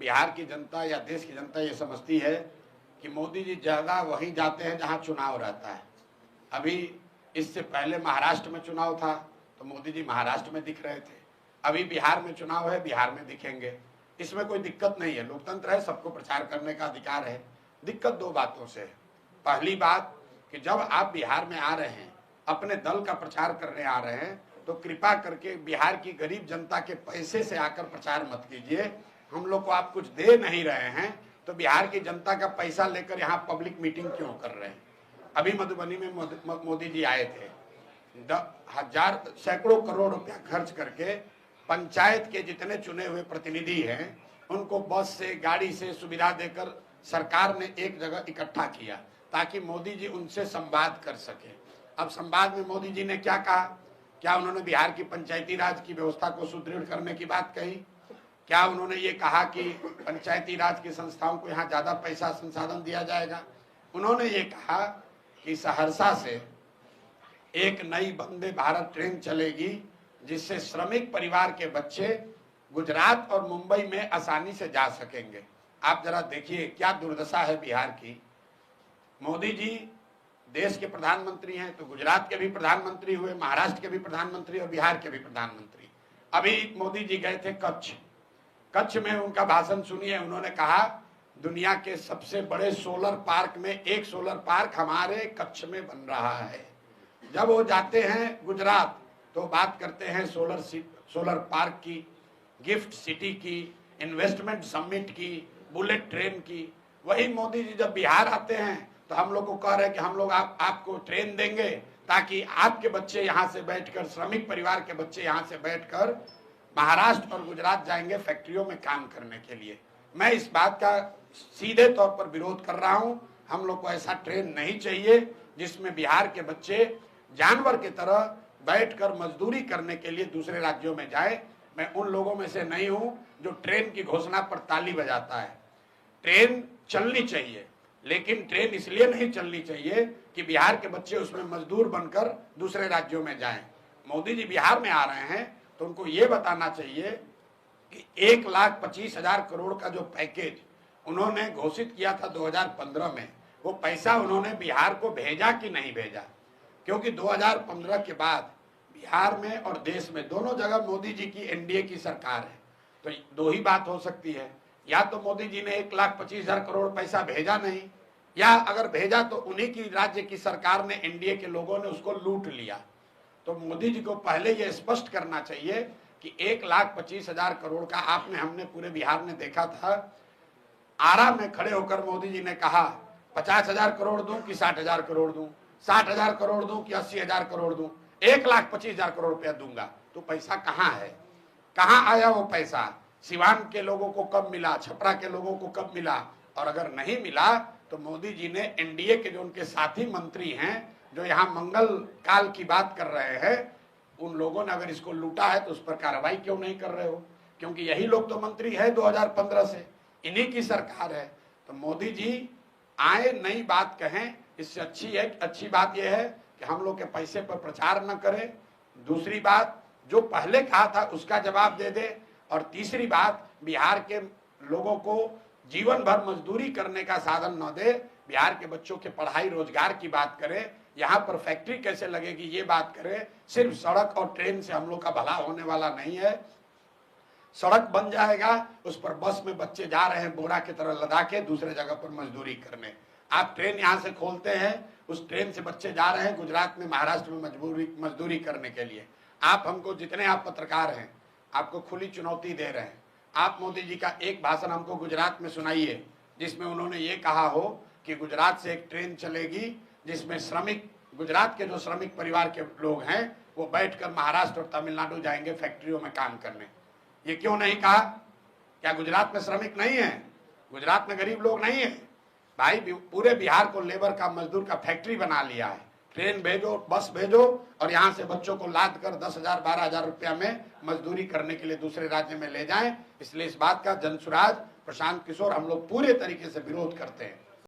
बिहार की जनता या देश की जनता ये समझती है कि मोदी जी ज़्यादा वहीं जाते हैं जहां चुनाव रहता है। अभी इससे पहले महाराष्ट्र में चुनाव था तो मोदी जी महाराष्ट्र में दिख रहे थे। अभी बिहार में चुनाव है, बिहार में दिखेंगे। इसमें कोई दिक्कत नहीं है, लोकतंत्र है, सबको प्रचार करने का अधिकार है। दिक्कत दो बातों से है। पहली बात कि जब आप बिहार में आ रहे हैं, अपने दल का प्रचार करने आ रहे हैं, तो कृपा करके बिहार की गरीब जनता के पैसे से आकर प्रचार मत कीजिए। हम लोग को आप कुछ दे नहीं रहे हैं तो बिहार की जनता का पैसा लेकर यहाँ पब्लिक मीटिंग क्यों कर रहे हैं? अभी मधुबनी में मोदी जी आए थे, सैकड़ों करोड़ रुपया खर्च करके पंचायत के जितने चुने हुए प्रतिनिधि हैं उनको बस से, गाड़ी से सुविधा देकर सरकार ने एक जगह इकट्ठा किया ताकि मोदी जी उनसे संवाद कर सके। अब संवाद में मोदी जी ने क्या कहा? क्या उन्होंने बिहार की पंचायती राज की व्यवस्था को सुदृढ़ करने की बात कही? क्या उन्होंने ये कहा कि पंचायती राज की संस्थाओं को यहाँ ज्यादा पैसा संसाधन दिया जाएगा? उन्होंने ये कहा कि सहरसा से एक नई वंदे भारत ट्रेन चलेगी जिससे श्रमिक परिवार के बच्चे गुजरात और मुंबई में आसानी से जा सकेंगे। आप जरा देखिए क्या दुर्दशा है बिहार की। मोदी जी देश के प्रधानमंत्री हैं तो गुजरात के भी प्रधानमंत्री हुए, महाराष्ट्र के भी प्रधानमंत्री और बिहार के भी प्रधानमंत्री। अभी मोदी जी गए थे कच्छ में उनका भाषण सुनिए। उन्होंने कहा दुनिया के सबसे बड़े सोलर पार्क में एक सोलर पार्क हमारे कच्छ में बन रहा है। जब वो जाते हैं गुजरात तो बात करते हैं सोलर पार्क की, गिफ्ट सिटी की, इन्वेस्टमेंट समिट की, बुलेट ट्रेन की। वही मोदी जी जब बिहार आते हैं तो हम लोग को कह रहे हैं कि हम लोग आपको ट्रेन देंगे ताकि आपके बच्चे यहाँ से बैठकर, श्रमिक परिवार के बच्चे यहाँ से बैठकर महाराष्ट्र और गुजरात जाएंगे फैक्ट्रियों में काम करने के लिए। मैं इस बात का सीधे तौर पर विरोध कर रहा हूँ। हम लोग को ऐसा ट्रेन नहीं चाहिए जिसमें बिहार के बच्चे जानवर की तरह बैठकर मजदूरी करने के लिए दूसरे राज्यों में जाए। मैं उन लोगों में से नहीं हूं जो ट्रेन की घोषणा पर ताली बजाता है। ट्रेन चलनी चाहिए, लेकिन ट्रेन इसलिए नहीं चलनी चाहिए कि बिहार के बच्चे उसमें मजदूर बनकर दूसरे राज्यों में जाएं। मोदी जी बिहार में आ रहे हैं तो उनको ये बताना चाहिए कि 1,25,000 करोड़ का जो पैकेज उन्होंने घोषित किया था 2015 में, वो पैसा उन्होंने बिहार को भेजा कि नहीं भेजा। क्योंकि 2015 के बाद बिहार में और देश में दोनों जगह मोदी जी की एनडीए की सरकार है। तो दो ही बात हो सकती है, या तो मोदी जी ने 1,25,000 करोड़ पैसा भेजा नहीं, या अगर भेजा तो उन्हीं की राज्य की सरकार ने, एनडीए के लोगों ने उसको लूट लिया। तो मोदी जी को पहले ये स्पष्ट करना चाहिए कि 1,25,000 करोड़ का हमने पूरे बिहार में देखा था। आरा में खड़े होकर मोदी जी ने कहा 50,000 करोड़ दूं कि 60,000 करोड़ दूं, 60,000 करोड़ दूं कि 80,000 करोड़ दूं, 1,25,000 करोड़ रुपया दूंगा। तो पैसा कहाँ है? कहाँ आया वो पैसा? सिवान के लोगों को कब मिला? छपरा के लोगों को कब मिला? और अगर नहीं मिला तो मोदी जी ने एनडीए के जो उनके साथी मंत्री हैं जो यहाँ मंगल काल की बात कर रहे हैं, उन लोगों ने अगर इसको लूटा है तो उस पर कार्रवाई क्यों नहीं कर रहे हो? क्योंकि यही लोग तो मंत्री है 2015 से, इन्हीं की सरकार है। तो मोदी जी आए, नई बात कहें, इससे अच्छी बात यह है कि हम लोग के पैसे पर प्रचार न करें। दूसरी बात, जो पहले कहा था उसका जवाब दे दे। और तीसरी बात, बिहार के लोगों को जीवन भर मजदूरी करने का साधन न दे, बिहार के बच्चों के पढ़ाई रोजगार की बात करे, यहाँ पर फैक्ट्री कैसे लगेगी ये बात करे। सिर्फ सड़क और ट्रेन से हम लोग का भला होने वाला नहीं है। सड़क बन जाएगा, उस पर बस में बच्चे जा रहे हैं बोरा की तरह लदा के दूसरे जगह पर मजदूरी करने। आप ट्रेन यहाँ से खोलते हैं, उस ट्रेन से बच्चे जा रहे हैं गुजरात में, महाराष्ट्र में मजदूरी करने के लिए। आप हमको, जितने आप पत्रकार हैं, आपको खुली चुनौती दे रहे हैं। आप मोदी जी का एक भाषण हमको गुजरात में सुनाइए जिसमें उन्होंने ये कहा हो कि गुजरात से एक ट्रेन चलेगी जिसमें गुजरात के जो श्रमिक परिवार के लोग हैं वो बैठकर महाराष्ट्र और तमिलनाडु जाएंगे फैक्ट्रियों में काम करने। ये क्यों नहीं कहा? क्या गुजरात में श्रमिक नहीं है? गुजरात में गरीब लोग नहीं है? भाई, पूरे बिहार को लेबर का, मजदूर का फैक्ट्री बना लिया है। ट्रेन भेजो, बस भेजो और यहाँ से बच्चों को लाद कर 10,000 12,000 रुपया में मजदूरी करने के लिए दूसरे राज्य में ले जाएं। इसलिए इस बात का जनसुराज प्रशांत किशोर हम लोग पूरे तरीके से विरोध करते हैं।